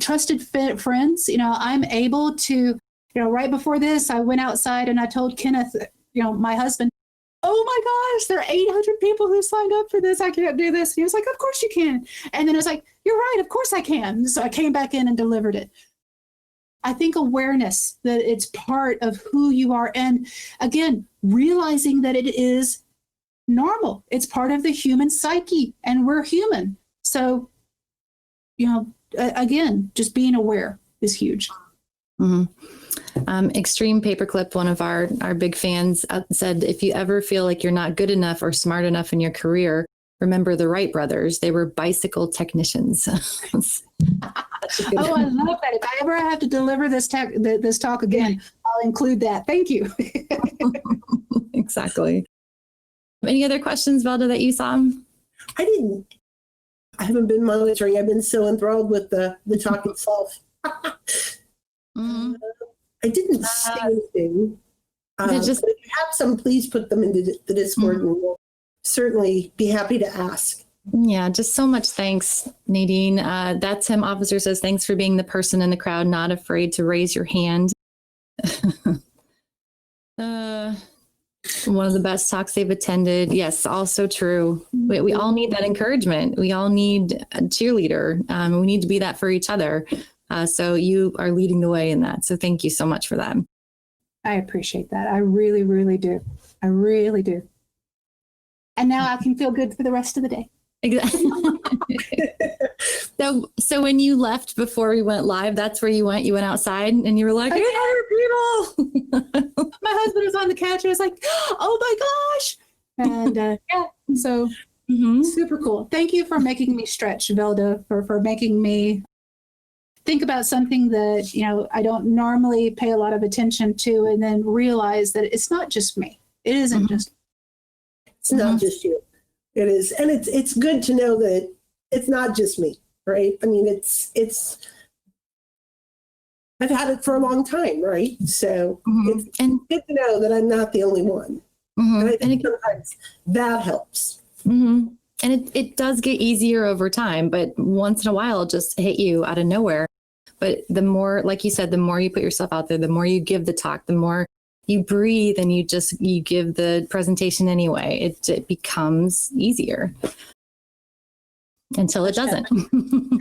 trusted friends. I'm able to, right before this, I went outside and I told Kenneth, my husband, oh my gosh, there are 800 people who signed up for this. I can't do this. And he was like, of course you can. And then I was like, you're right, of course I can. So I came back in and delivered it. I think awareness that it's part of who you are. And again, realizing that it is normal. It's part of the human psyche and we're human. So, again, just being aware is huge. Extreme Paperclip, one of our big fans, said, if you ever feel like you're not good enough or smart enough in your career, remember the Wright brothers. They were bicycle technicians. Oh, I love that. If I ever have to deliver this talk again, I'll include that. Thank you. Exactly. Any other questions, Velda, that you saw? I haven't been monitoring. I've been so enthralled with the talk itself. I didn't see anything. If you have some, please put them into the Discord and we'll certainly be happy to ask. Yeah, just so much thanks, Nadine. That's him. Officer says, thanks for being the person in the crowd, not afraid to raise your hand. One of the best talks they've attended. Yes, also true. We all need that encouragement. We all need a cheerleader. We need to be that for each other. So you are leading the way in that. So thank you so much for that. I appreciate that. I really, really do. I really do. And now I can feel good for the rest of the day. Exactly. So when you left before we went live, that's where you went. You went outside and you were like, "Hey, people!" My husband was on the couch. I was like, "Oh my gosh!" And yeah, so super cool. Thank you for making me stretch, Velda, for making me think about something that I don't normally pay a lot of attention to, and then realize that it's not just me. It isn't just. It's not just you. It is, and it's good to know that it's not just me, right? I mean, it's. I've had it for a long time, right? So it's good to know that I'm not the only one, and I think sometimes that helps. And it does get easier over time, but once in a while, it'll just hit you out of nowhere. But the more, like you said, the more you put yourself out there, the more you give the talk, the more you breathe and you give the presentation anyway. It becomes easier until it doesn't.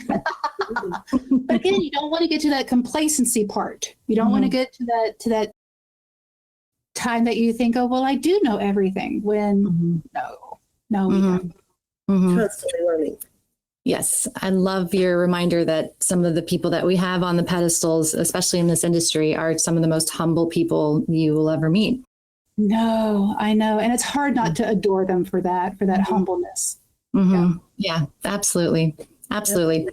But again, you don't want to get to that complacency part. You don't want to get to that time that you think, oh, well, I do know everything, when no, we don't. Constantly learning. Yes, I love your reminder that some of the people that we have on the pedestals, especially in this industry, are some of the most humble people you will ever meet. No, I know. And it's hard not to adore them for that humbleness. Yeah, absolutely. Absolutely.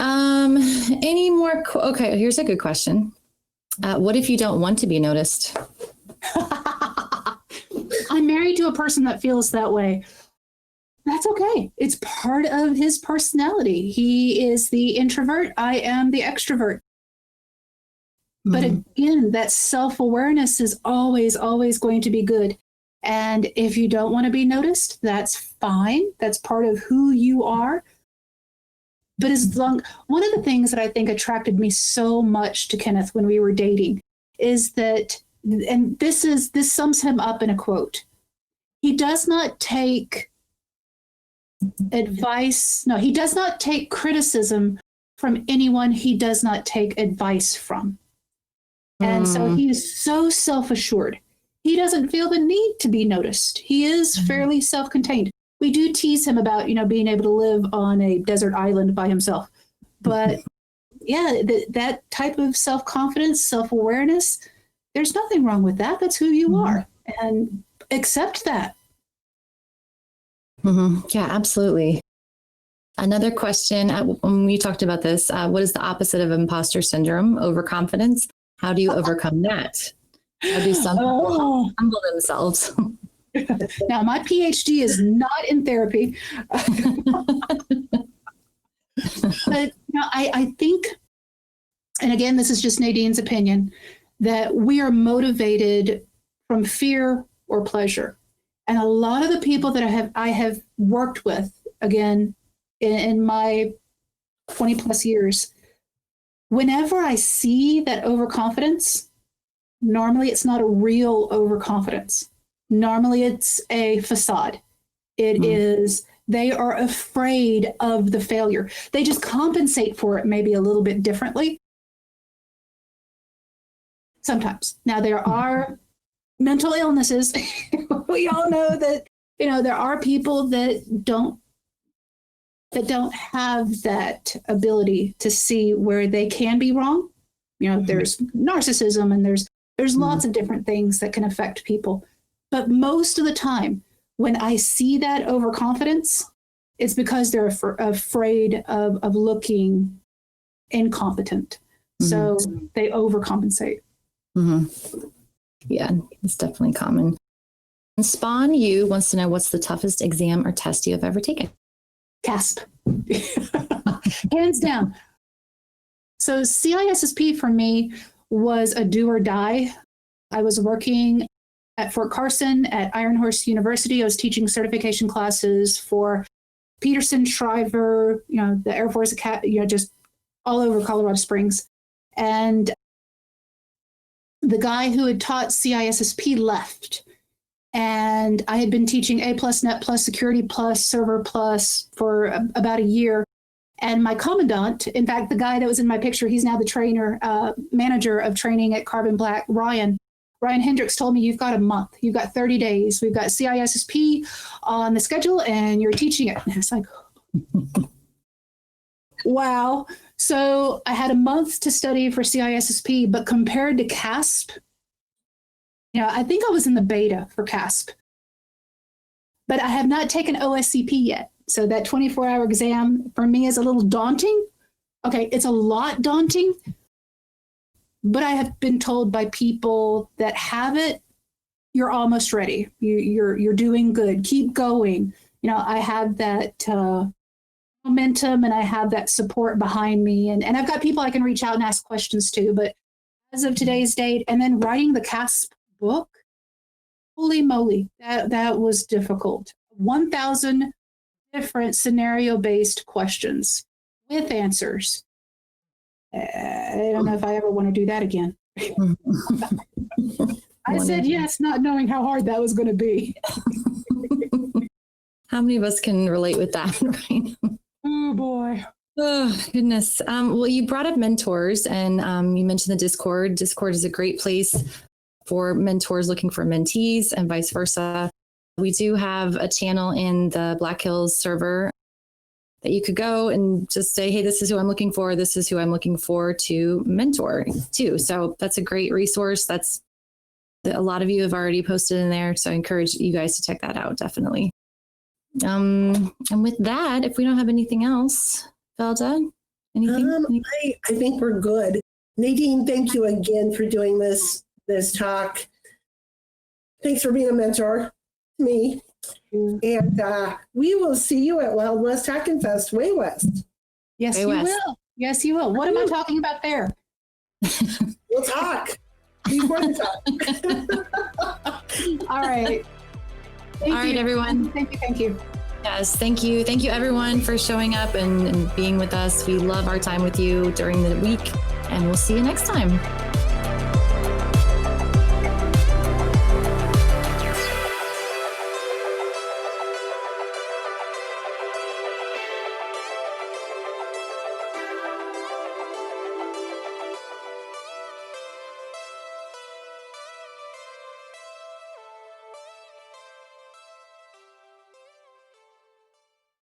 Any more? Okay, here's a good question. What if you don't want to be noticed? I'm married to a person that feels that way. That's okay. It's part of his personality. He is the introvert. I am the extrovert. But again, that self-awareness is always, always going to be good. And if you don't want to be noticed, that's fine. That's part of who you are. But one of the things that I think attracted me so much to Kenneth when we were dating is that, and this sums him up in a quote, he does not take advice. No, he does not take criticism from anyone he does not take advice from. And so he is so self-assured. He doesn't feel the need to be noticed. He is fairly self-contained. We do tease him about, being able to live on a desert island by himself. But yeah, that type of self-confidence, self-awareness, there's nothing wrong with that. That's who you are. And accept that. Yeah, absolutely. Another question, when we talked about this, what is the opposite of imposter syndrome? Overconfidence. How do you overcome that? How do some people humble themselves? Now, my PhD is not in therapy. But I think, and again, this is just Nadine's opinion, that we are motivated from fear or pleasure. And a lot of the people that I have worked with, again, in my 20 plus years, whenever I see that overconfidence, normally it's not a real overconfidence. Normally it's a facade. It is, they are afraid of the failure. They just compensate for it maybe a little bit differently. Sometimes. Now there are mental illnesses. We all know that, there are people that don't have that ability to see where they can be wrong. There's narcissism and there's lots of different things that can affect people. But most of the time, when I see that overconfidence, it's because they're afraid of looking incompetent. So they overcompensate. Yeah, it's definitely common. And Spawn U wants to know, what's the toughest exam or test you have ever taken? CASP. Hands down. So CISSP for me was a do or die. I was working at Fort Carson at Iron Horse University. I was teaching certification classes for Peterson, Shriver, the Air Force Academy, just all over Colorado Springs. And the guy who had taught CISSP left. And I had been teaching A+, Net+, Security+, Server+ for about a year. And my commandant, in fact, the guy that was in my picture, he's now the trainer, manager of training at Carbon Black, Ryan Hendricks told me, you've got a month, you've got 30 days. We've got CISSP on the schedule and you're teaching it. And I was like, wow. So I had a month to study for CISSP, but compared to CASP, I think I was in the beta for CASP, but I have not taken OSCP yet. So that 24-hour exam for me is a little daunting. Okay, it's a lot daunting, but I have been told by people that have it, you're almost ready. You're doing good. Keep going. I have that momentum and I have that support behind me. And I've got people I can reach out and ask questions to. But as of today's date, and then writing the CASP book, holy moly, that was difficult. 1,000 different scenario-based questions with answers. I don't know if I ever want to do that again. I said yes, not knowing how hard that was going to be. How many of us can relate with that, right? Oh, boy. Oh, goodness. Well, you brought up mentors and you mentioned the Discord. Discord is a great place for mentors looking for mentees and vice versa. We do have a channel in the Black Hills server that you could go and just say, hey, this is who I'm looking for. This is who I'm looking for to mentor too. So that's a great resource. That's a lot of you have already posted in there. So I encourage you guys to check that out. Definitely. And with that, if we don't have anything else, Velda, anything? I think we're good. Nadine, thank you again for doing this talk. Thanks for being a mentor to me. And we will see you at Wild West Hackin Fest, Way West. Yes, you will. Yes, you will. What am I talking about there? We'll talk before the talk. All right. All right, everyone. Thank you. Yes, thank you. Thank you, everyone, for showing up and being with us. We love our time with you during the week, and we'll see you next time.